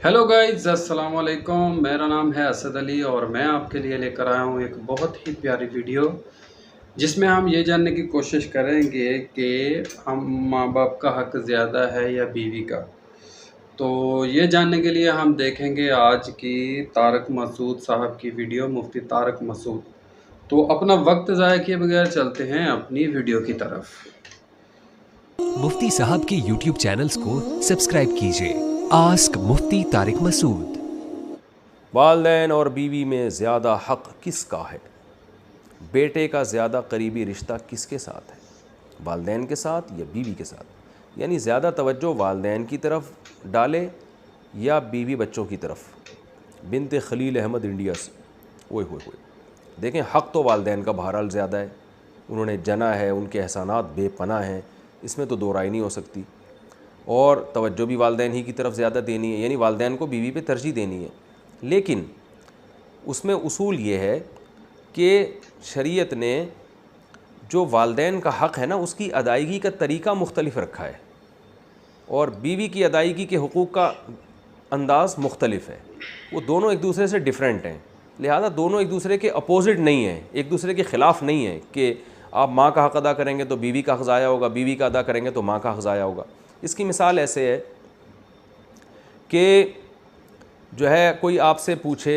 Hello guys, अस्सलाम वालेकुम। मेरा नाम है असद अली और मैं आपके लिए लेकर आया हूँ एक बहुत ही प्यारी वीडियो जिसमें हम ये जानने की कोशिश करेंगे कि हम माँ बाप का हक़ ज़्यादा है या बीवी का। तो ये जानने के लिए हम देखेंगे आज की तारक मसूद साहब की वीडियो, मुफ्ती तारक मसूद। तो अपना वक्त ज़ाया किए बगैर चलते हैं अपनी वीडियो की तरफ। मुफ्ती साहब के YouTube चैनल्स को सब्सक्राइब कीजिए। आस्क मुफ्ती तारिक मसूद। वालिदैन और बीवी में ज़्यादा हक़ किसका है? बेटे का ज़्यादा करीबी रिश्ता किसके साथ है, वालिदैन के साथ या बीवी के साथ? यानी ज़्यादा तवज्जो वालिदैन की तरफ डाले या बीवी बच्चों की तरफ? बिनते खलील अहमद इंडिया से। ओए होए होए, देखें हक़ तो वालिदैन का बहरहाल ज़्यादा है, उन्होंने जना है, उनके एहसानात बेपनाह हैं, इसमें तो दो राय नहीं हो सकती। और तवज्जो भी वालिदैन ही की तरफ ज़्यादा देनी है, यानी वालिदैन को बीवी पे तरजीह देनी है। लेकिन उसमें उसूल ये है कि शरीयत ने जो वालिदैन का हक़ है ना, उसकी अदायगी का तरीक़ा मुख्तलिफ रखा है और बीवी की अदायगी के हुकूक़ का अंदाज़ मुख्तलिफ है। वो दोनों एक दूसरे से डिफरेंट हैं, लिहाजा दोनों एक दूसरे के अपोजिट नहीं हैं, एक दूसरे के ख़िलाफ़ नहीं हैं कि आप माँ का हक़ अदा करेंगे तो बीवी का हक़ ज़ाया होगा, बीवी का अदा करेंगे तो माँ का हक़ ज़ाया होगा। इसकी मिसाल ऐसे है कि जो है कोई आपसे पूछे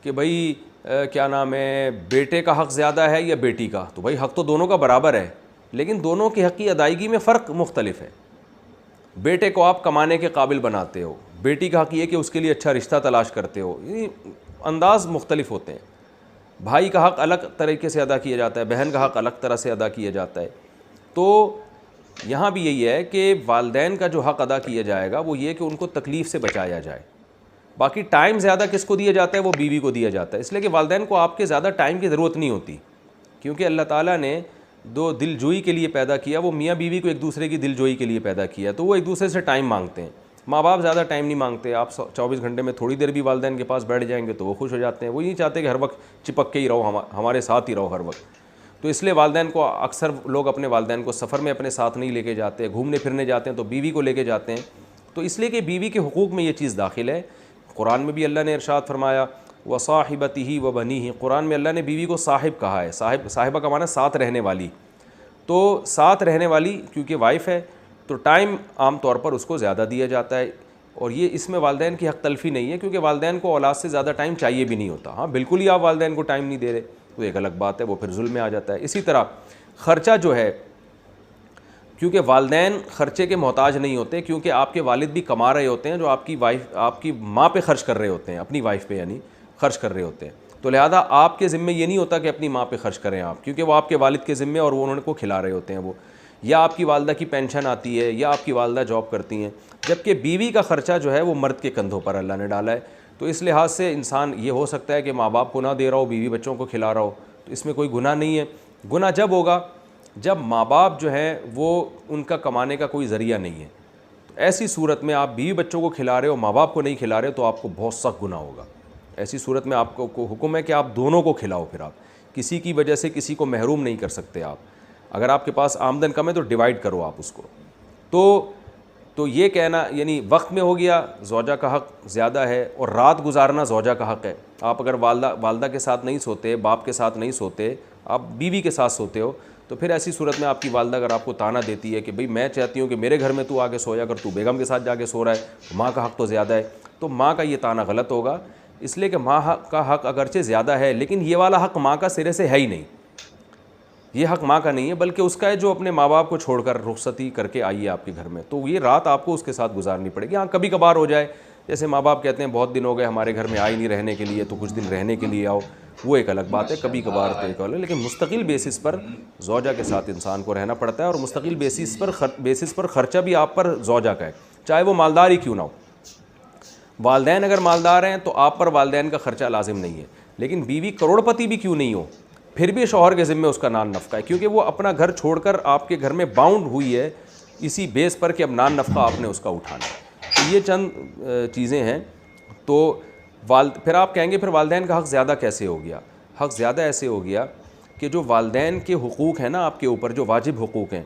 कि भाई क्या नाम है, बेटे का हक़ ज़्यादा है या बेटी का, तो भाई हक़ तो दोनों का बराबर है, लेकिन दोनों की हक़ की अदायगी में फ़र्क मुख्तलिफ है। बेटे को आप कमाने के काबिल बनाते हो, बेटी का हक़ ये कि उसके लिए अच्छा रिश्ता तलाश करते हो, ये अंदाज़ मुख्तलिफ होते हैं। भाई का हक़ अलग तरीके से अदा किया जाता है, बहन का हक़ अलग तरह से अदा किया जाता है। तो यहाँ भी यही है कि वालिदैन का जो हक़ अदा किया जाएगा वो ये कि उनको तकलीफ़ से बचाया जाए। बाकी टाइम ज़्यादा किसको दिया जाता है? वो बीवी को दिया जाता है, इसलिए कि वालिदैन को आपके ज़्यादा टाइम की ज़रूरत नहीं होती, क्योंकि अल्लाह ताला ने दो दिलजोई के लिए पैदा किया, वो मियाँ बीवी को एक दूसरे की दिलजोई के लिए पैदा किया, तो वो एक दूसरे से टाइम मांगते हैं। माँ बाप ज़्यादा टाइम नहीं मांगते, आप 24 घंटे में थोड़ी देर भी वालिदैन के पास बैठ जाएंगे तो वो खुश हो जाते हैं। वो नहीं चाहते कि हर वक्त चिपक के ही रहो, हमारे साथ ही रहो हर वक्त। तो इसलिए वालिदैन को अक्सर लोग अपने वालिदैन को सफ़र में अपने साथ नहीं लेके जाते, घूमने फिरने जाते हैं तो बीवी को लेके जाते हैं। तो इसलिए कि बीवी के हुकूक़ में ये चीज़ दाखिल है। कुरान में भी अल्लाह ने इरशाद फरमाया व साहिबतिही व बनीही, कुरान में अल्लाह ने बीवी को साहिब कहा है। साहिबा का माना साथ रहने वाली, तो साथ रहने वाली क्योंकि वाइफ है तो टाइम आम तौर पर उसको ज़्यादा दिया जाता है। और ये इसमें वालिदैन की हक़ तलफ़ी नहीं है, क्योंकि वालिदैन को औलाद से ज़्यादा टाइम चाहिए भी नहीं होता। हाँ, बिल्कुल ही आप वालिदैन को टाइम नहीं दे रहे तो एक अलग बात है, वो फिर जुल्म में आ जाता है। इसी तरह ख़र्चा जो है, क्योंकि वालिदैन ख़र्चे के मोहताज नहीं होते, क्योंकि आपके वालिद भी कमा रहे होते हैं जो आपकी माँ पे ख़र्च कर रहे होते हैं, अपनी वाइफ पे यानी ख़र्च कर रहे होते हैं। तो लिहाजा आपके ज़िम्मे ये नहीं होता कि अपनी माँ पे ख़र्च करें आप, क्योंकि वो आपके वालिद के ज़िम्मे और वो उन्होंने को खिला रहे होते हैं वो, या आपकी वालदा की पेंशन आती है या आपकी वालदा जॉब करती हैं। जबकि बीवी का ख़र्चा जो है वो मर्द के कंधों पर अल्लाह ने डाला है। तो इस लिहाज से इंसान ये हो सकता है कि माँ बाप को ना दे रहा हो, बीवी बच्चों को खिला रहा हो, तो इसमें कोई गुनाह नहीं है। गुनाह जब होगा जब माँ बाप जो हैं वो उनका कमाने का कोई ज़रिया नहीं है। तो ऐसी सूरत में आप बीवी बच्चों को खिला रहे हो, माँ बाप को नहीं खिला रहे हो, तो आपको बहुत सख्त गुनाह होगा। ऐसी सूरत में आपको हुक्म है कि आप दोनों को खिलाओ। फिर आप किसी की वजह से किसी को महरूम नहीं कर सकते। आप अगर आपके पास आमदन कम है तो डिवाइड करो आप उसको। तो ये कहना यानी वक्त में हो गया ज़ौजा का हक़ ज़्यादा है और रात गुजारना ज़ौजा का हक़ है। आप अगर वालदा के साथ नहीं सोते, बाप के साथ नहीं सोते, आप बीवी के साथ सोते हो, तो फिर ऐसी सूरत में आपकी वालदा अगर आपको ताना देती है कि भाई मैं चाहती हूँ कि मेरे घर में तू आके सोया, अगर तू बेगम के साथ जाके सो रहा है तो माँ का हक़ तो ज़्यादा है, तो माँ का ये ताना गलत होगा। इसलिए कि माँ का हक़ अगरचे ज़्यादा है, लेकिन ये वाला हक़ माँ का सिरे से है ही नहीं। ये हक़ माँ का नहीं है, बल्कि उसका है जो अपने माँ बाप को छोड़कर रुखसती करके आई है आपके घर में, तो ये रात आपको उसके साथ गुजारनी पड़ेगी। हाँ, कभी कभार हो जाए, जैसे माँ बाप कहते हैं बहुत दिन हो गए हमारे घर में आए नहीं रहने के लिए, तो कुछ दिन रहने के लिए आओ, वो एक अलग बात है, कभी कभार तो एक अलग। लेकिन मुस्तकिल बेसिस पर ज़ौजा के साथ इंसान को रहना पड़ता है, और मुस्तकिल बेसिस पर ख़र्चा भी आप पर ज़ौजा का है, चाहे वो मालदार ही क्यों ना हो। वालिदैन अगर मालदार हैं तो आप पर वालिदैन का ख़र्चा लाजिम नहीं है, लेकिन बीवी करोड़पति भी क्यों नहीं हो, फिर भी शौहर के ज़िम्मे उसका नान नफ़का है, क्योंकि वो अपना घर छोड़कर आपके घर में बाउंड हुई है इसी बेस पर कि अब नान नफ़का आपने उसका उठाना है। तो ये चंद चीज़ें हैं। तो फिर आप कहेंगे फिर वालिदैन का हक़ ज़्यादा कैसे हो गया? हक़ ज़्यादा ऐसे हो गया कि जो वालिदैन के हुकूक़ हैं ना आपके ऊपर, जो वाजिब हुकूक़ हैं,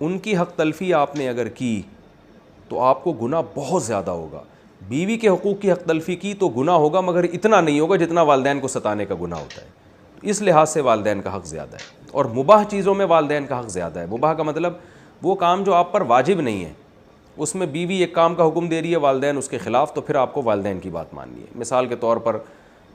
उनकी हक़ तलफ़ी आपने अगर की तो आपको गुनाह बहुत ज़्यादा होगा। بیوی کے حقوق کی حق تلفی کی تو گناہ ہوگا، مگر اتنا نہیں ہوگا جتنا والدین کو ستانے کا گناہ ہوتا ہے. اس لحاظ سے والدین کا حق زیادہ ہے. اور مباح چیزوں میں والدین کا حق زیادہ ہے. مباح کا مطلب وہ کام جو آپ پر واجب نہیں ہے، اس میں بیوی ایک کام کا حکم دے رہی ہے، والدین اس کے خلاف، تو پھر آپ کو والدین کی بات ماننی ہے. مثال کے طور پر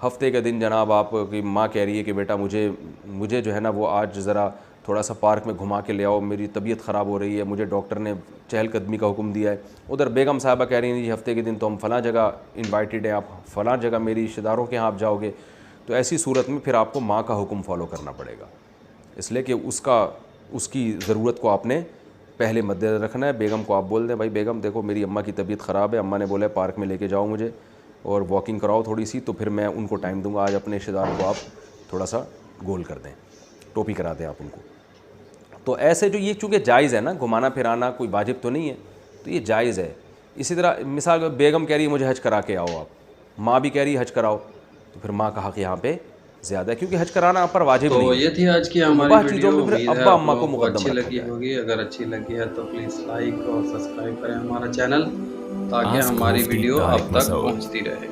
ہفتے کے دن جناب آپ کی ماں کہہ رہی ہے کہ بیٹا مجھے جو ہے نا وہ آج ذرا تھوڑا سا پارک میں گھما کے لے آؤ، میری طبیعت خراب ہو رہی ہے، مجھے ڈاکٹر نے چہل قدمی کا حکم دیا ہے. ادھر بیگم صاحبہ کہہ رہی ہیں جی ہفتے کے دن تو ہم فلاں جگہ انوائٹیڈ ہیں، آپ فلاں جگہ میری رشتہ داروں کے یہاں آپ جاؤ گے. تو ایسی صورت میں پھر آپ کو ماں کا حکم فالو کرنا پڑے گا، اس لیے کہ اس کی ضرورت کو آپ نے پہلے مد نظر رکھنا ہے. بیگم کو آپ بول دیں بھائی بیگم دیکھو میری اماں کی طبیعت خراب ہے، اماں نے بولا ہے پارک میں لے کے جاؤ مجھے اور واکنگ کراؤ تھوڑی سی، تو پھر میں ان کو ٹائم دوں گا. آج اپنے رشتہ دار کو آپ تھوڑا سا گول کر دیں، ٹوپی کرا دیں آپ ان کو. تو ایسے جو یہ چونکہ جائز ہے نا، گھمانا پھرانا کوئی واجب تو نہیں ہے، تو یہ جائز ہے. اسی طرح مثال بیگم کہہ رہی ہے مجھے حج کرا کے آؤ، آپ ماں بھی کہہ رہی ہے حج کراؤ، تو پھر ماں کا حق یہاں پہ زیادہ ہے کیونکہ حج کرانا آپ پر واجب نہیں تو ہے. یہ تھی آج کی ہماری مباح ویڈیو. چیزوں میں پھر امید ہے ابا آپ اماں کو لوگوں کو مقدم اچھی رکھا لگی جائے. ہوگی. اگر اچھی لگی ہے تو پلیز لائک اور سبسکرائب کریں ہمارا چینل تاکہ آسک ہماری مفتی ویڈیو طارق آپ تک مسعود. پہنچتی رہے.